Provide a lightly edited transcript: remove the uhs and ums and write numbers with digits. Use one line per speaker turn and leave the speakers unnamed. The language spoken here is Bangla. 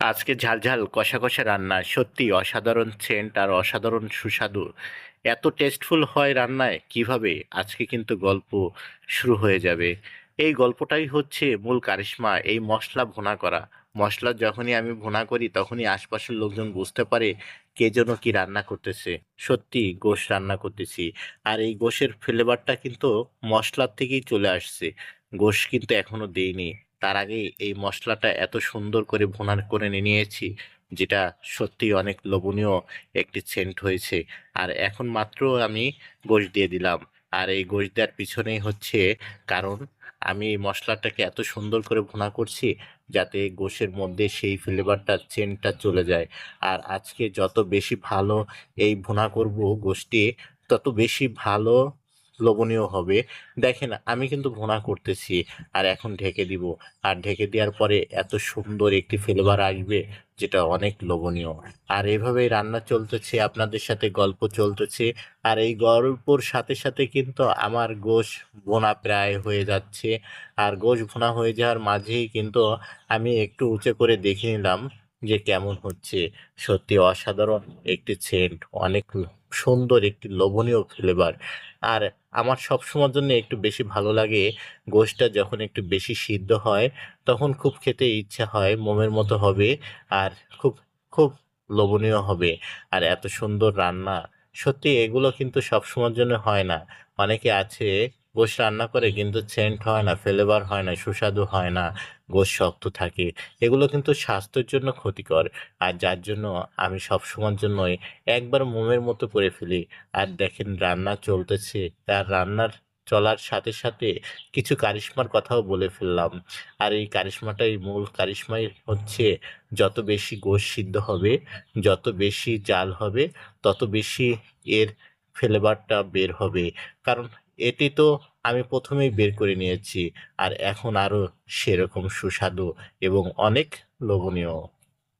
আজকে ঝালঝাল কষা কষা রান্না সত্যি অসাধারণ সেন্ট আর অসাধারণ সুস্বাদু। এত টেস্টফুল হয় রান্নায় কিভাবে, আজকে কিন্তু গল্প শুরু হয়ে যাবে। এই গল্পটাই হচ্ছে মূল কারিশমা, এই মশলা ভুনা করা। মশলা যখনই আমি ভুনা করি তখনই আশপাশের লোকজন বুঝতে পারে কে যেন কি রান্না করতেছে। সত্যি গোশ রান্না করতেছি। আর এই গোশের ফ্লেভারটা কিন্তু মশলার থেকেই চলে আসছে। গোশ কিন্তু এখনো দেইনি, তার আগে এই মশলাটা এত সুন্দর করে ভুনা করে নিয়েছি, যেটা সত্যি অনেক লোভনীয় একটি সেন্ট হয়েছে। আর এখন মাত্র আমি গোশ দিয়ে দিলাম। আর এই গোশ দেওয়ার পিছনেই হচ্ছে কারণ, আমি এই মশলাটাকে এত সুন্দর করে ভুনা করছি যাতে গোশের মধ্যে সেই ফ্লেভারটা সেন্টটা চলে যায়। আর আজকে যত বেশি ভালো এই ভুনা করব গোশটি, তত বেশি ভালো লোভনীয় হবে। দেখেন আমি কিন্তু ভুনা করতেছি আর এখন ঢেকে দিব। আর ঢেকে দেওয়ার পরে এত সুন্দর একটি ফ্লেভার আসবে, যেটা অনেক লোভনীয়। আর এভাবেই রান্না চলতেছে, আপনাদের সাথে গল্প চলতেছে। আর এই গল্পর সাথে সাথে কিন্তু আমার গোশ ভুনা প্রায় হয়ে যাচ্ছে। আর গোশ ভুনা হয়ে যাওয়ার মাঝেই কিন্তু আমি একটু উঁচু করে দেখে নিলাম যে কেমন হচ্ছে। সত্যি অসাধারণ একটি সেন্ট, অনেক সুন্দর একটি লোভনীয় ফ্লেভার। আর আমার সবসময়ের জন্য একটু বেশি ভালো লাগে, গোশটা যখন একটু বেশি সিদ্ধ হয় তখন খুব খেতে ইচ্ছা হয়, মোমের মতো হবে। আর খুব খুব লোভনীয় হবে। আর এত সুন্দর রান্না, সত্যি এগুলো কিন্তু সবসময়ের জন্য হয় না। অনেকে আছে গোশ রান্না করে কিন্তু সেন্ট হয় না, ফ্লেভার হয় না, সুস্বাদু হয় না, গোশ শক্ত থাকে। এগুলো কিন্তু স্বাস্থ্যের জন্য ক্ষতিকর। আর যার জন্য আমি সবসময়ের জন্যই একবার মোমের মতো করে ফেলি। আর দেখেন রান্না চলতেছে, তার রান্নার চলার সাথে সাথে কিছু কারিশমার কথাও বলে ফেললাম। আর এই কারিশমাটাই মূল কারিশমাই হচ্ছে, যত বেশি গোশ সিদ্ধ হবে, যত বেশি জাল হবে, তত বেশি এর ফ্লেভারটা বের হবে। কারণ এটি তো আমি প্রথমেই বের করে নিয়েছি। আর এখন আরো সেরকম সুস্বাদু এবং অনেক লোভনীয়।